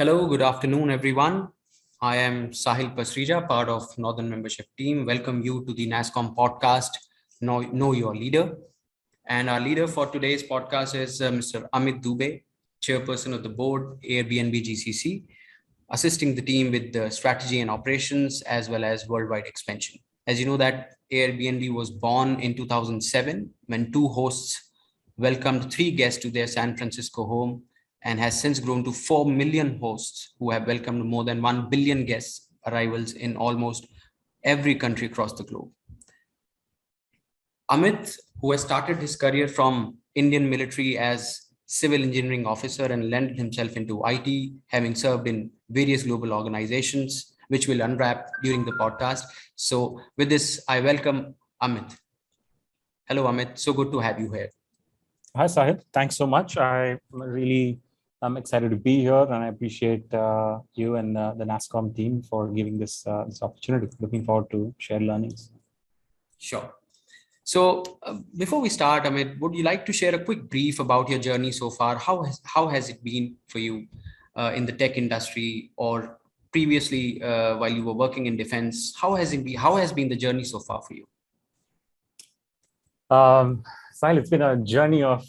Hello, good afternoon, everyone. I am Sahil Pasrija, part of Northern Membership Team. Welcome you to the NASSCOM podcast, Know Your Leader. And our leader for today's podcast is Mr. Amit Dubey, Chairperson of the Board, Airbnb GCC, assisting the team with the strategy and operations as well as worldwide expansion. As you know that Airbnb was born in 2007 when two hosts welcomed three guests to their San Francisco home and has since grown to 4 million hosts who have welcomed more than 1 billion guests arrivals in almost every country across the globe. Amit, who has started his career from Indian military as civil engineering officer and landed himself into IT, having served in various global organizations, which we'll unwrap during the podcast. So with this, I welcome Amit. Hello, Amit. So good to have you here. Hi, Sahil. Thanks so much. I'm excited to be here, and I appreciate you and the NASSCOM team for giving this opportunity. Looking forward to share learnings. Sure. So before we start, Amit, would you like to share a quick brief about your journey so far? How has it been for you in the tech industry, or previously while you were working in defense? How has been the journey so far for you? Sahil, it's been a journey of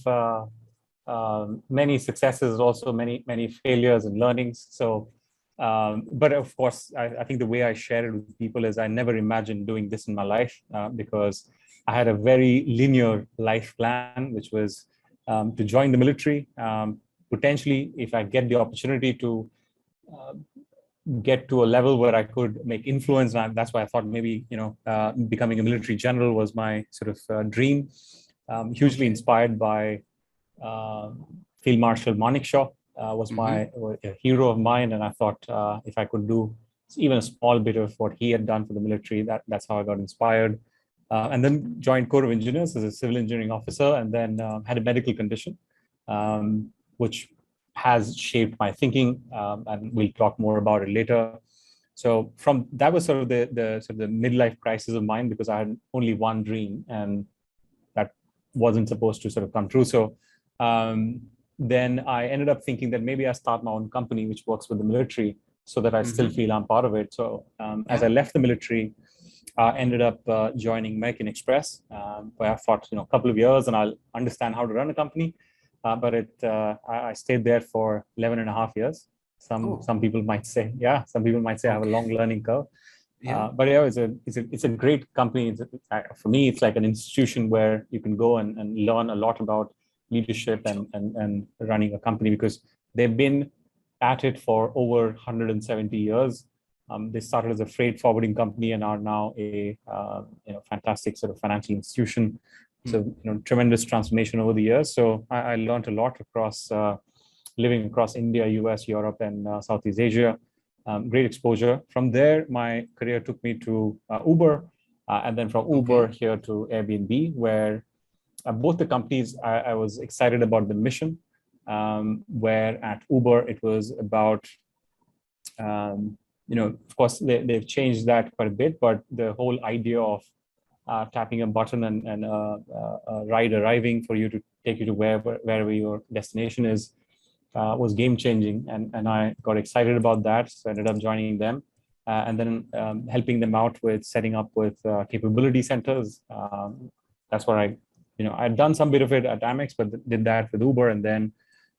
many successes, also many failures and learnings. So, but of course, I think the way I share it with people is I never imagined doing this in my life because I had a very linear life plan, which was to join the military. Potentially, if I get the opportunity to get to a level where I could make influence, and that's why I thought maybe becoming a military general was my sort of dream. Hugely inspired by Field Marshal Manekshaw was a hero of mine, and I thought if I could do even a small bit of what he had done for the military, that's how I got inspired. And then joined Corps of Engineers as a civil engineering officer, and then had a medical condition, which has shaped my thinking, and we'll talk more about it later. So from that was sort of the midlife crisis of mine, because I had only one dream, and that wasn't supposed to sort of come true. So then I ended up thinking that maybe I start my own company, which works with the military, so that I still feel I'm part of it. So as I left the military, I ended up joining American Express, where I thought, a couple of years and I'll understand how to run a company. But I stayed there for 11 and a half years. Some people might say, I have a long learning curve. But yeah, it's a great company. For me, it's like an institution where you can go and learn a lot about leadership and running a company, because they've been at it for over 170 years. They started as a freight forwarding company and are now a fantastic sort of financial institution. So tremendous transformation over the years. So I learned a lot across living across India, US, Europe, and Southeast Asia. Great exposure. From there, my career took me to Uber, and then from Uber here to Airbnb, where both the companies, I was excited about the mission, where at Uber it was about, of course, they've changed that quite a bit, but the whole idea of tapping a button and a ride arriving for you to take you to wherever your destination is was game changing, and I got excited about that. So I ended up joining them, and then helping them out with setting up with capability centers. That's what I'd done some bit of it at Amex, but did that with Uber, and then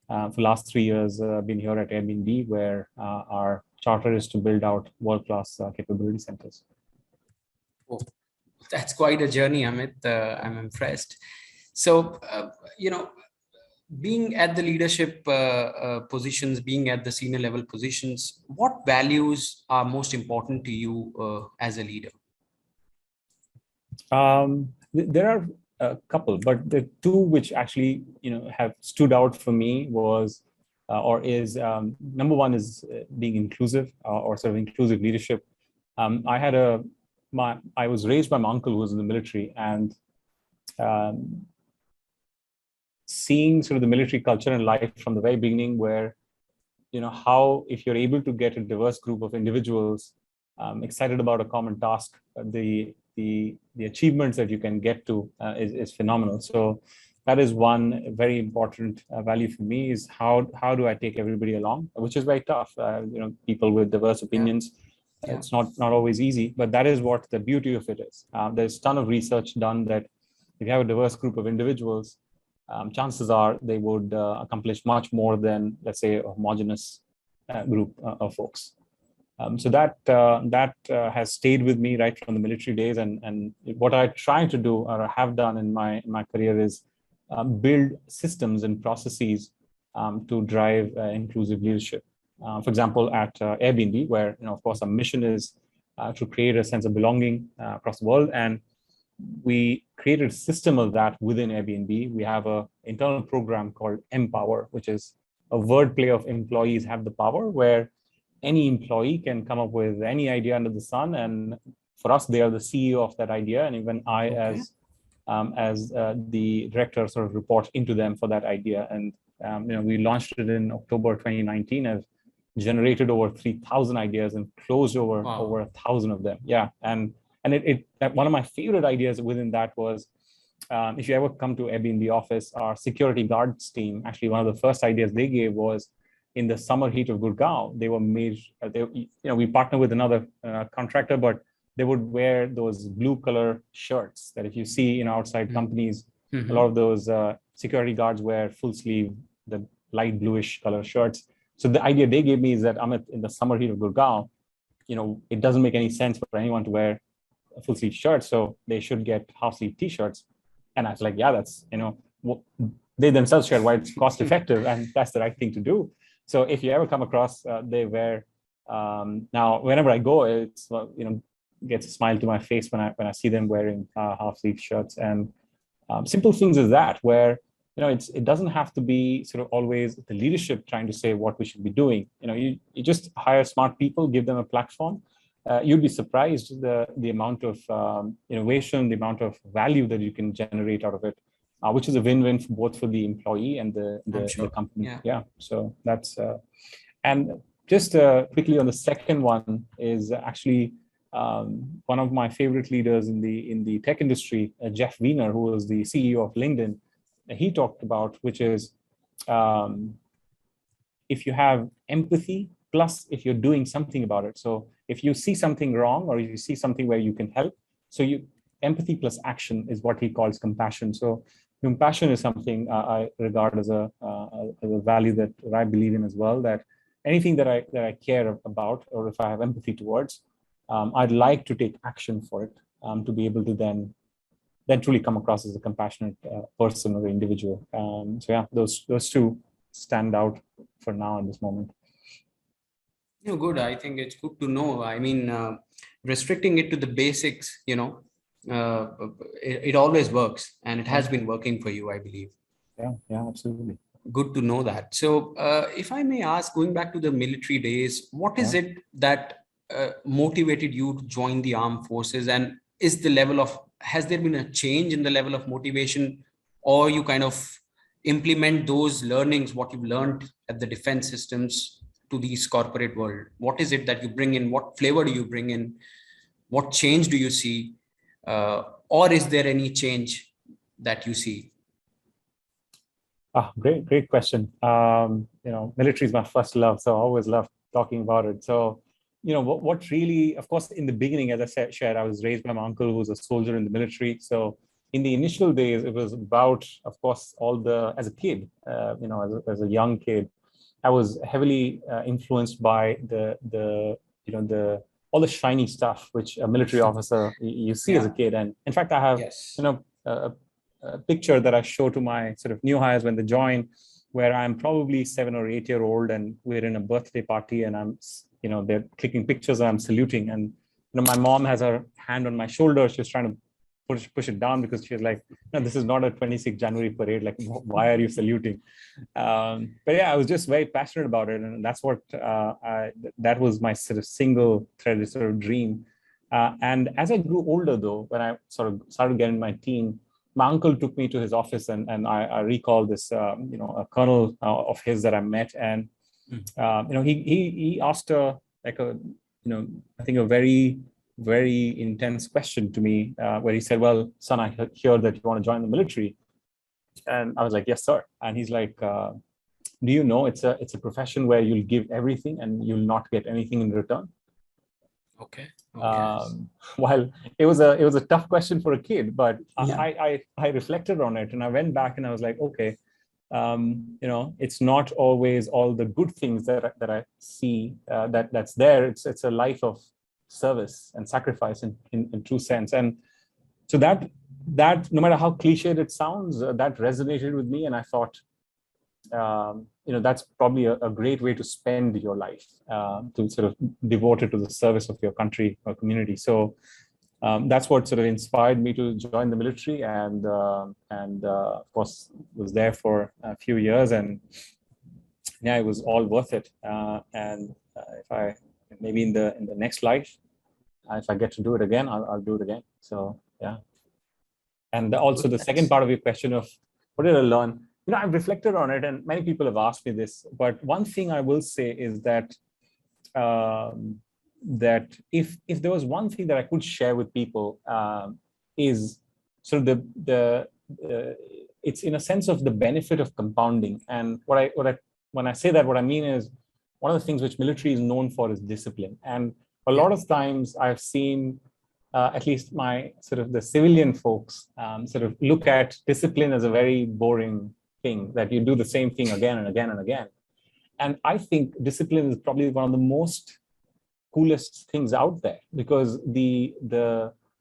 for the last 3 years been here at Airbnb, where our charter is to build out world-class capability centers. Oh, that's quite a journey, Amit. I'm impressed. So, being at the leadership positions, being at the senior level positions, what values are most important to you as a leader? There are a couple, but the two which actually have stood out for me was number one is being inclusive, or sort of inclusive leadership. I was raised by my uncle who was in the military, and seeing sort of the military culture and life from the very beginning, where how if you're able to get a diverse group of individuals excited about a common task, the achievements that you can get to is phenomenal. So that is one very important value for me, is how do I take everybody along, which is very tough. People with diverse opinions, Yeah. it's not always easy, but that is what the beauty of it is. There's a ton of research done that if you have a diverse group of individuals, chances are they would accomplish much more than, let's say, a homogeneous group of folks. So that has stayed with me right from the military days, and what I try to do, or have done in my career, is build systems and processes to drive inclusive leadership. For example, at Airbnb, where of course our mission is to create a sense of belonging across the world, and we created a system of that within Airbnb. We have an internal program called Empower, which is a wordplay of employees have the power, where any employee can come up with any idea under the sun, and for us, they are the CEO of that idea, and even I, as the director, sort of report into them for that idea. And we launched it in October 2019, have generated over 3,000 ideas and closed over 1,000 of them. Yeah, and one of my favorite ideas within that was, if you ever come to Airbnb office, our security guards team, actually one of the first ideas they gave was, in the summer heat of Gurgaon, they were made, we partner with another contractor, but they would wear those blue color shirts that if you see in outside companies, a lot of those security guards wear full sleeve, the light bluish color shirts. So the idea they gave me is that, Amit, in the summer heat of Gurgaon, it doesn't make any sense for anyone to wear a full sleeve shirt, so they should get half sleeve t-shirts. And I was like, yeah, that's, they themselves shared why it's cost effective, and that's the right thing to do. So if you ever come across, they wear, now whenever I go, it's, gets a smile to my face when I see them wearing half sleeve shirts. And simple things as that, where it doesn't have to be sort of always the leadership trying to say what we should be doing. You just hire smart people, give them a platform. You'd be surprised the amount of innovation, the amount of value that you can generate out of it, which is a win-win for both for the employee and the company. Yeah. So that's and just quickly on the second one is actually one of my favorite leaders in the tech industry, Jeff Weiner, who was the CEO of LinkedIn. He talked about, which is if you have empathy, plus if you're doing something about it. So if you see something wrong, or if you see something where you can help, so empathy plus action is what he calls compassion. So compassion is something I regard as a value that I believe in as well, that anything that I care about, or if I have empathy towards, I'd like to take action for it, to be able to then truly come across as a compassionate person or individual. So yeah, those two stand out for now at this moment. Good. I think it's good to know. I mean, restricting it to the basics, it always works, and it has been working for you, I believe. Yeah, absolutely. Good to know that. So if I may ask, going back to the military days, what is it that motivated you to join the armed forces, and has there been a change in the level of motivation, or you kind of implement those learnings, what you've learned at the defense systems, to these corporate world? What is it that you bring in? What flavor do you bring in? What change do you see? Or is there any change that you see? Great question. Military is my first love, so I always love talking about it. So, what really, of course, in the beginning, as I shared, I was raised by my uncle who was a soldier in the military. So in the initial days, it was about, of course, as a kid, as a young kid, I was heavily influenced by all the shiny stuff which a military officer you see as a kid. And in fact, I have a picture that I show to my sort of new hires when they join, where I'm probably 7 or 8 year old, and we're in a birthday party, and I'm, they're clicking pictures, and I'm saluting, and my mom has her hand on my shoulder. She was trying to push it down, because she was like, no, this is not a 26th January parade. Like, why are you saluting? But yeah, I was just very passionate about it. And that's what, that was my sort of single threaded sort of dream. And as I grew older, though, when I sort of started getting my teen, my uncle took me to his office, and I recall this, a colonel of his that I met. And, he asked I think a very, very intense question to me, where he said, well, son, I hear that you want to join the military. And I was like, yes, sir. And he's like, do you know it's a profession where you'll give everything and you'll not get anything in return? Okay. While it was a tough question for a kid, but Yeah. I reflected on it and I went back and I was like, okay, it's not always all the good things that I see that's there. It's a life of service and sacrifice in true sense. And so that no matter how cliched it sounds, that resonated with me, and I thought, that's probably a great way to spend your life, to sort of devote it to the service of your country or community. So that's what sort of inspired me to join the military, and of course was there for a few years, and yeah, it was all worth it. And if I maybe in the next life, if I get to do it again, I'll do it again. So yeah. And also the second part of your question of what did I learn? I've reflected on it, and many people have asked me this. But one thing I will say is that that if there was one thing that I could share with people, is sort of the it's in a sense of the benefit of compounding. And when I say that, what I mean is one of the things which military is known for is discipline. And a lot of times I've seen at least my sort of the civilian folks sort of look at discipline as a very boring thing, that you do the same thing again and again and again. And I think discipline is probably one of the most coolest things out there, because the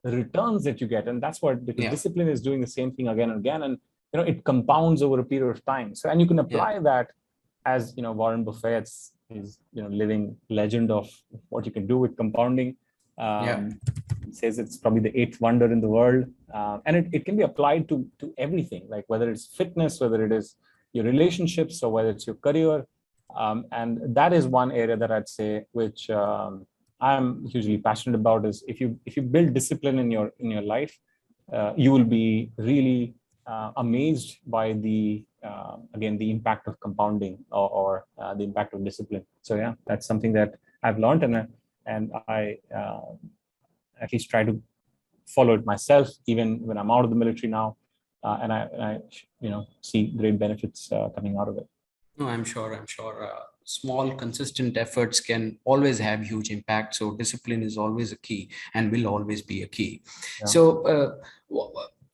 returns that you get, and that's what, because discipline is doing the same thing again and again, and it compounds over a period of time. So, and you can apply that, as Warren Buffett's is living legend of what you can do with compounding. Says it's probably the eighth wonder in the world, and it can be applied to everything, like whether it's fitness, whether it is your relationships, or whether it's your career, and that is one area that I'd say which I'm hugely passionate about, is if you build discipline in your life, you will be really amazed by the again the impact of compounding, or the impact of discipline. So yeah, that's something that I've learned, and I at least try to follow it myself, even when I'm out of the military now, and I see great benefits coming out of it. No, I'm sure. Small, consistent efforts can always have huge impact. So discipline is always a key, and will always be a key. Yeah. So,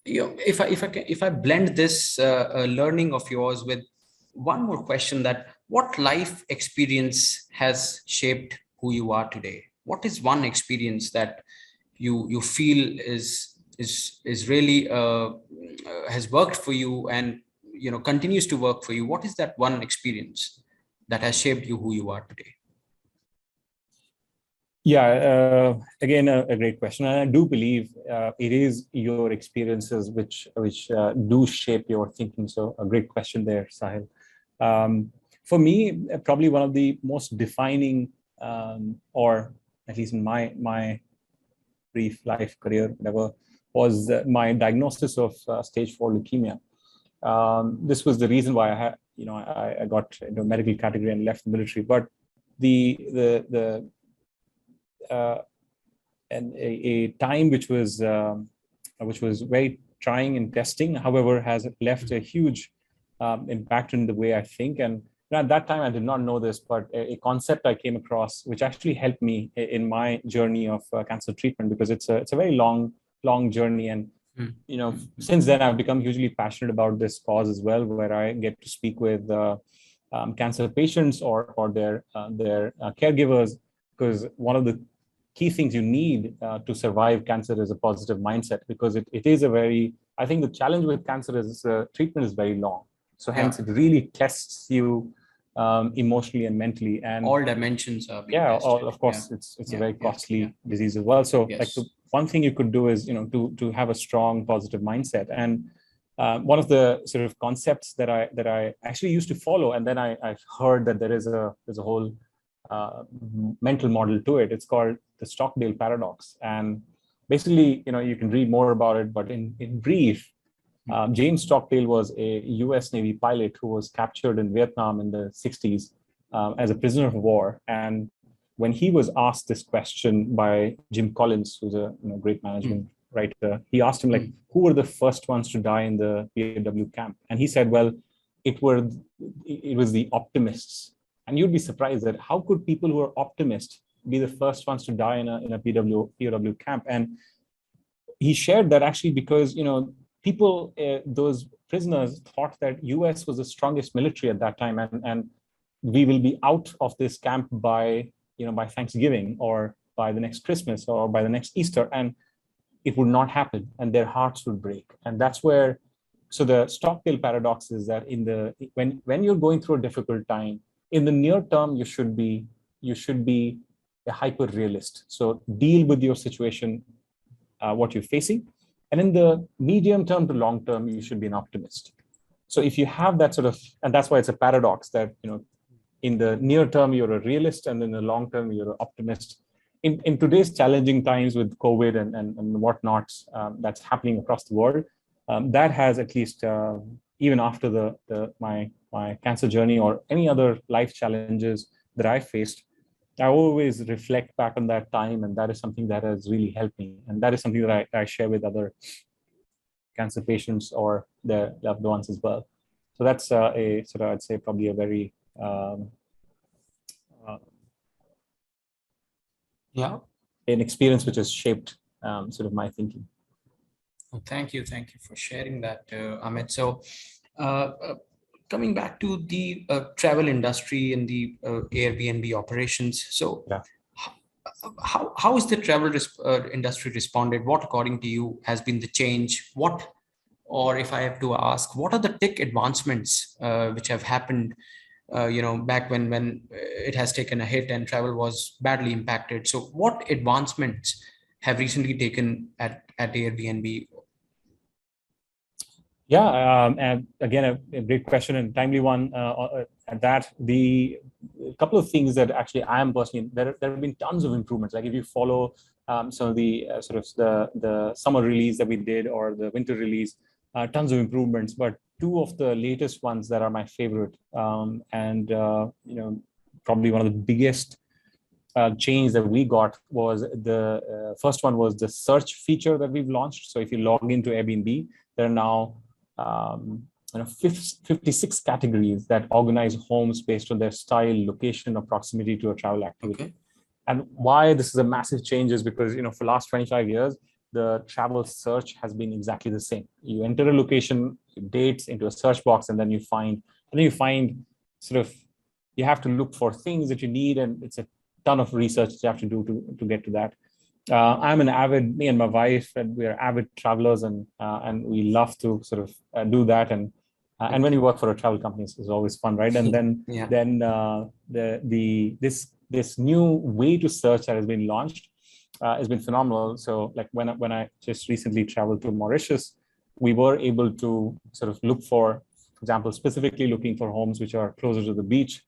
if I blend this learning of yours with one more question, that what life experience has shaped who you are today? What is one experience that you feel is really has worked for you, and continues to work for you? What is that one experience that has shaped you who you are today? Yeah, again, a great question. And I do believe it is your experiences which do shape your thinking. So a great question there, Sahil. For me, probably one of the most defining, or at least in my brief life career, whatever, was my diagnosis of stage 4 leukemia. This was the reason why I got into a medical category and left the military. But a time which was very trying and testing, however, has left a huge impact in the way I think. And at that time, I did not know this, but a concept I came across, which actually helped me in my journey of cancer treatment, because it's a very long journey. And since then, I've become hugely passionate about this cause as well, where I get to speak with cancer patients or their caregivers, because one of the key things you need to survive cancer is a positive mindset, because it is I think the challenge with cancer is treatment is very long. So hence it really tests you emotionally and mentally, and all dimensions are being tested. Of course, it's a very costly disease as well. So like the one thing you could do is to have a strong positive mindset. And one of the sort of concepts that I actually used to follow, and then I've heard that there's a whole mental model to it. It's called the Stockdale paradox, and basically you can read more about it, but in brief, James Stockdale was a US Navy pilot who was captured in Vietnam in the 60s as a prisoner of war. And when he was asked this question by Jim Collins, who's a great management writer, he asked him, like, who were the first ones to die in the POW camp? And he said, well, it was the optimists. And you'd be surprised that how could people who are optimists be the first ones to die in a POW camp? And he shared that actually because, people, those prisoners thought that US was the strongest military at that time, and we will be out of this camp by Thanksgiving or by the next Christmas or by the next Easter, and it would not happen, and their hearts would break. And that's where, so the Stockdale paradox is that when you're going through a difficult time, in the near term, you should be a hyper realist. So deal with your situation, what you're facing, and in the medium term to long term, you should be an optimist. So if you have that sort of, and that's why it's a paradox that in the near term you're a realist, and in the long term you're an optimist. In today's challenging times with COVID and whatnot that's happening across the world, that has at least even after my cancer journey or any other life challenges that I faced, I always reflect back on that time, and that is something that has really helped me, and that is something that I share with other cancer patients or their loved ones as well. So that's a sort of, I'd say, probably a very an experience which has shaped sort of my thinking. Thank you for sharing that, Amit. So coming back to the travel industry and the Airbnb operations, so how is the travel industry responded? What, according to you, has been the change? Or if I have to ask, what are the tech advancements which have happened back when it has taken a hit and travel was badly impacted? So what advancements have recently taken at Airbnb? Yeah, and again, a great question and timely one at that. The couple of things that actually I am personally, there have been tons of improvements. Like if you follow some of the sort of the summer release that we did or the winter release, tons of improvements, but two of the latest ones that are my favorite, and probably one of the biggest change that we got was the first one was the search feature that we've launched. So if you log into Airbnb, there are now 56 categories that organize homes based on their style, location, or proximity to a travel activity. Okay. And why this is a massive change is because for the last 25 years, the travel search has been exactly the same. You enter a location, dates into a search box, and then you find sort of, you have to look for things that you need, and it's a ton of research you have to do to get to that. Me and my wife, and we are avid travelers, and we love to sort of do that. And when you work for a travel company, it's always fun, right? And then this new way to search that has been launched has been phenomenal. So like when I just recently traveled to Mauritius, we were able to sort of look for example, specifically looking for homes which are closer to the beach.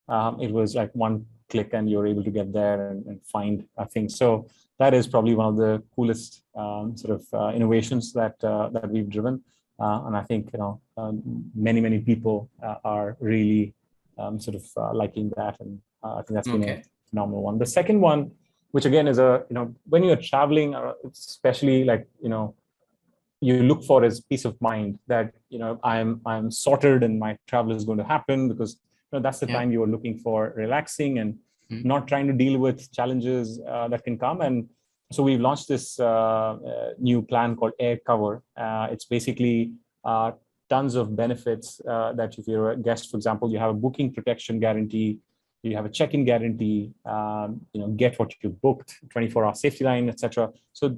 It was like one click and you're able to get there and find things. So that is probably one of the coolest innovations that we've driven. And I think many people are really liking that, and I think that's been a phenomenal one. The second one, which again is when you're traveling, especially you look for is peace of mind that I'm sorted and my travel is going to happen, because that's the time you are looking for relaxing and not trying to deal with challenges that can come. And so we've launched this new plan called Air Cover. It's basically tons of benefits that if you're a guest, for example, you have a booking protection guarantee, you have a check-in guarantee, get what you booked, 24-hour safety line, etc. So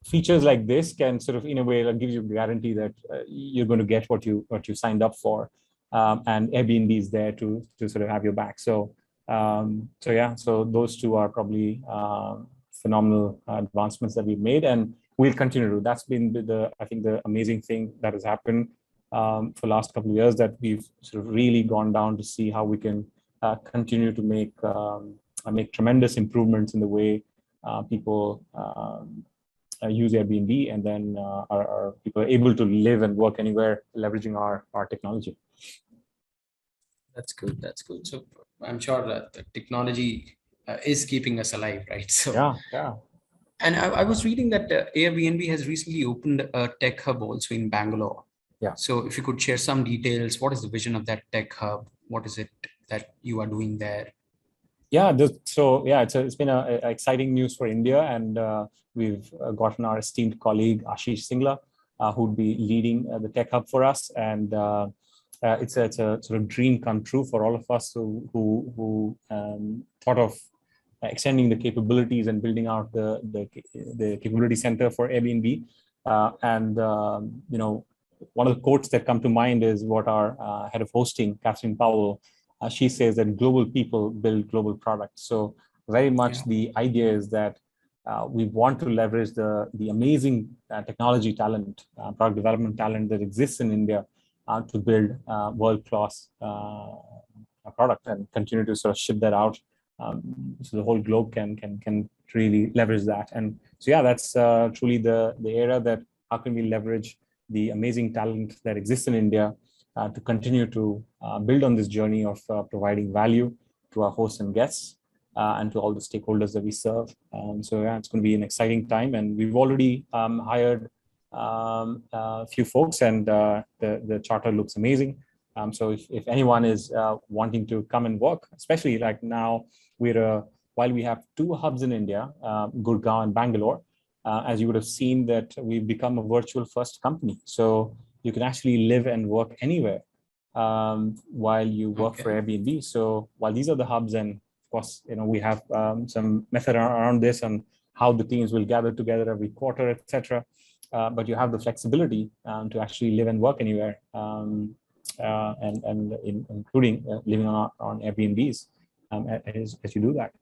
features like this can sort of, in a way, give you a guarantee that you're going to get what you signed up for, and Airbnb is there to sort of have your back. So those two are probably phenomenal advancements that we've made, and we'll continue to do. That's been I think the amazing thing that has happened for the last couple of years, that we've sort of really gone down to see how we can continue to make tremendous improvements in the way people use Airbnb, and then our people are able to live and work anywhere leveraging our technology. That's good. That's good. So I'm sure that the technology is keeping us alive, right? So yeah. And I was reading that Airbnb has recently opened a tech hub also in Bangalore. Yeah. So if you could share some details, what is the vision of that tech hub? What is it that you are doing there? Yeah, it's been a exciting news for India, and we've gotten our esteemed colleague Ashish Singla, who'd be leading the tech hub for us, and it's a sort of dream come true for all of us who thought of extending the capabilities and building out the capability center for Airbnb. And one of the quotes that come to mind is what our head of hosting, Catherine Powell, she says that global people build global products. So very much the idea is that we want to leverage the amazing technology talent, product development talent that exists in India to build world-class product and continue to sort of ship that out, so the whole globe can really leverage that. And so yeah, that's truly the era that how can we leverage the amazing talent that exists in India to continue to build on this journey of providing value to our hosts and guests and to all the stakeholders that we serve. So yeah, it's going to be an exciting time, and we've already hired a few folks, and the charter looks amazing. So if anyone is wanting to come and work, especially like now, while we have two hubs in India, Gurgaon and Bangalore, as you would have seen that we've become a virtual first company. So you can actually live and work anywhere while you work for Airbnb. So while these are the hubs, and of course, we have some method around this and how the teams will gather together every quarter, etc. But you have the flexibility to actually live and work anywhere, including living on Airbnbs as you do that.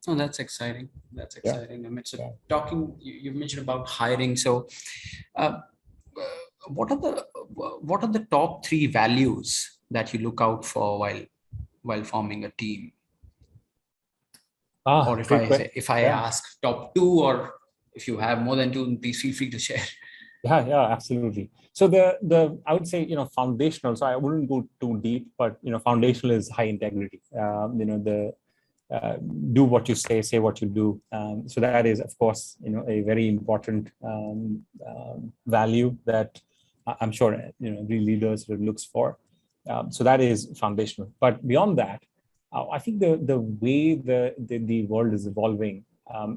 Oh, that's exciting. That's exciting. Yeah. Amit, so you mentioned about hiring. So what are the top 3 values that you look out for while forming a team? Or if I ask top 2, or if you have more than 2, please feel free to share. Yeah, absolutely. So I would say foundational. So I wouldn't go too deep, but foundational is high integrity. Do what you say what you do. So that is, of course, a very important value that I'm sure every leader sort of looks for. So that is foundational. But beyond that, I think the way the world is evolving,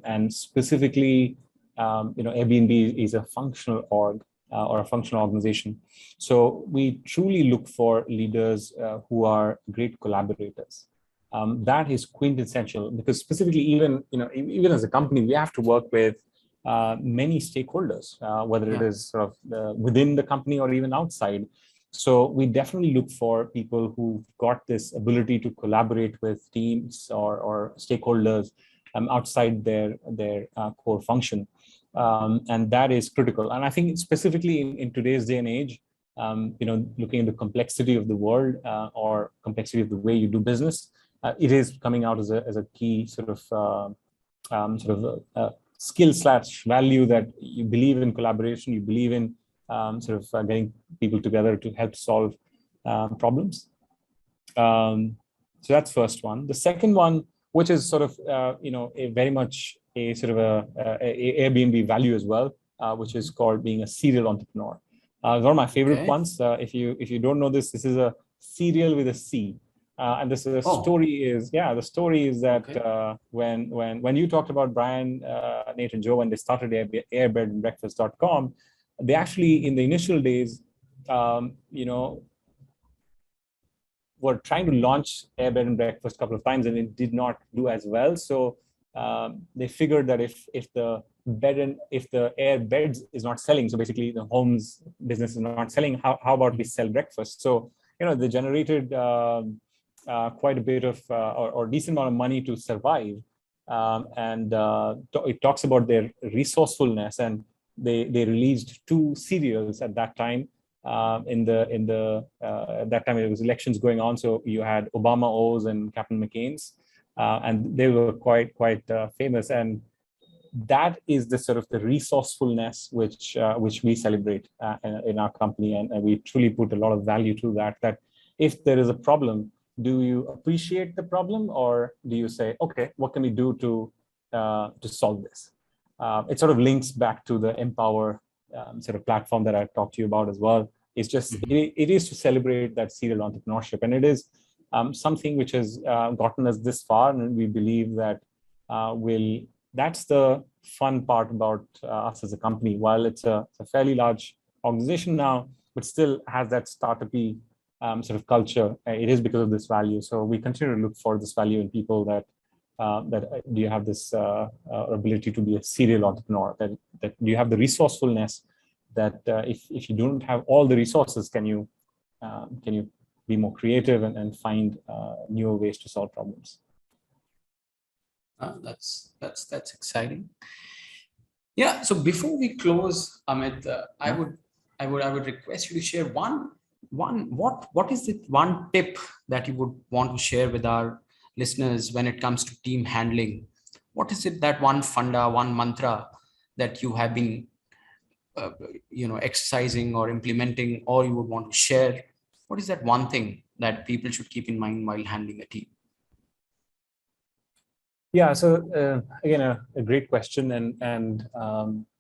and specifically, Airbnb is a functional org or a functional organization. So we truly look for leaders who are great collaborators. That is quintessential, because specifically, even as a company, we have to work with many stakeholders, whether it is sort of within the company or even outside. So we definitely look for people who've got this ability to collaborate with teams or stakeholders outside their core function. And that is critical. And I think specifically in today's day and age, looking at the complexity of the world or complexity of the way you do business, it is coming out as a key sort of skill/value that you believe in collaboration, you believe in getting people together to help solve problems. So that's first one. The second one, which is sort of a very much a sort of a Airbnb value as well, which is called being a serial entrepreneur. One of my favorite ones. If you don't know this is a serial with a C. And this is story is that when you talked about Brian, Nate, and Joe, when they started airbedandbreakfast.com, they actually in the initial days, were trying to launch Airbed and Breakfast a couple of times, and it did not do as well. So they figured that if the air beds is not selling, so basically the homes business is not selling, how about we sell breakfast? So they generated quite a bit of or decent amount of money to survive, and it talks about their resourcefulness, and they released 2 serials at that time. At that time it was elections going on, so you had Obama O's and Captain McCain's, and they were quite famous. And that is the sort of the resourcefulness which we celebrate in our company, and we truly put a lot of value to that. That if there is a problem, do you appreciate the problem, or do you say, okay, what can we do to solve this? it sort of links back to the Empower sort of platform that I talked to you about as well. It's just, it is to celebrate that serial entrepreneurship. And it is something which has gotten us this far. And we believe that that's the fun part about us as a company. While it's a fairly large organization now, but still has that startup-y sort of culture. It is because of this value. So we continue to look for this value in people that do you have this ability to be a serial entrepreneur, that you have the resourcefulness, that if you don't have all the resources, can you be more creative and find newer ways to solve problems. That's exciting. Yeah. So before we close, Amit, I would request you to share what is the one tip that you would want to share with our listeners when it comes to team handling? What is it, that one funda, one mantra that you have been exercising or implementing, or you would want to share? What is that one thing that people should keep in mind while handling a team? Yeah, so again, a great question, and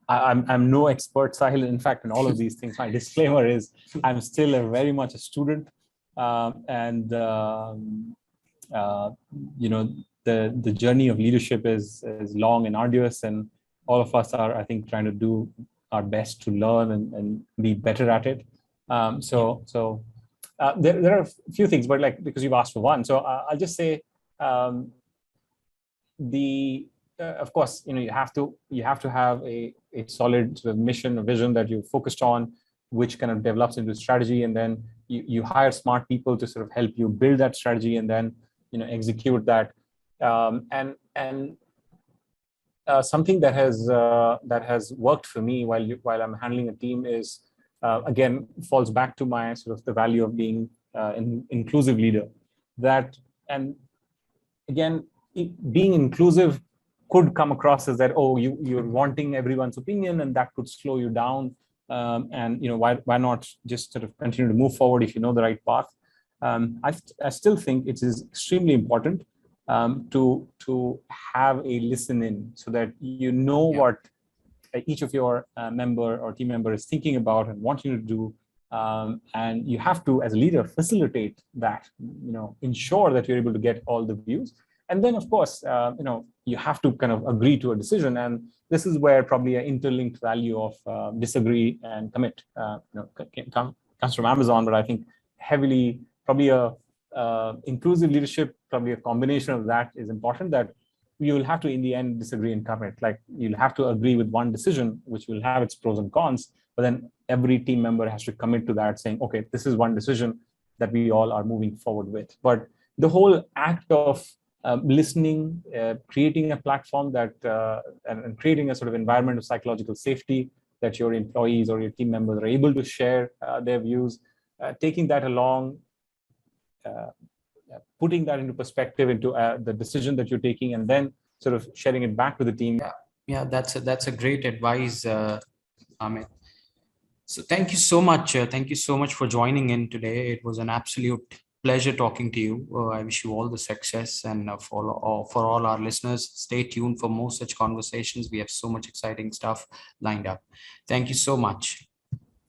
I'm no expert, Sahil. In fact, in all of these things, my disclaimer is I'm still very much a student, the journey of leadership is long and arduous, and all of us are, I think, trying to do our best to learn and be better at it. There are a few things, but because you've asked for one, so I'll just say of course, you have to have a solid sort of mission or vision that you're focused on, which kind of develops into strategy, and then you hire smart people to sort of help you build that strategy and then execute that. Something that has worked for me while I'm handling a team is again falls back to my sort of the value of being an inclusive leader. And again, being inclusive could come across as that, oh, you're wanting everyone's opinion, and that could slow you down. Why not just sort of continue to move forward if you know the right path? I still think it is extremely important to have a listen in, so that what each of your member or team member is thinking about and wanting to do, and you have to, as a leader, facilitate that. Ensure that you're able to get all the views, and then of course you have to kind of agree to a decision. And this is where probably an interlinked value of disagree and commit comes from Amazon, but I think heavily probably inclusive leadership, probably a combination of that is important, that you will have to in the end disagree and commit. Like, you'll have to agree with one decision which will have its pros and cons, but then every team member has to commit to that, saying, okay, this is one decision that we all are moving forward with. But the whole act of listening, creating a platform that and creating a sort of environment of psychological safety, that your employees or your team members are able to share their views, taking that along, putting that into perspective into the decision that you're taking, and then sort of sharing it back to the team. Yeah, that's a great advice, Amit. So thank you so much. Thank you so much for joining in today. It was an absolute pleasure talking to you. I wish you all the success, and for all our listeners, stay tuned for more such conversations. We have so much exciting stuff lined up. Thank you so much.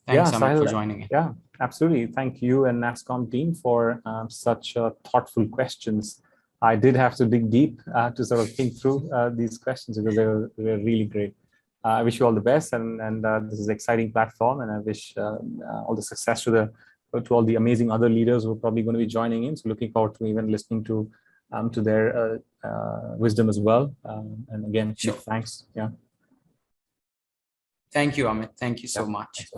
Thanks, Amit, Sahil, for joining in. Yeah, absolutely. Thank you and NASSCOM team for such thoughtful questions. I did have to dig deep to sort of think through these questions, because they were really great. I wish you all the best, and this is an exciting platform, and I wish all the success to all the amazing other leaders who are probably going to be joining in. So looking forward to even listening to their wisdom as well. And again, sure. Thanks. Yeah. Thank you, Amit. Thank you so much.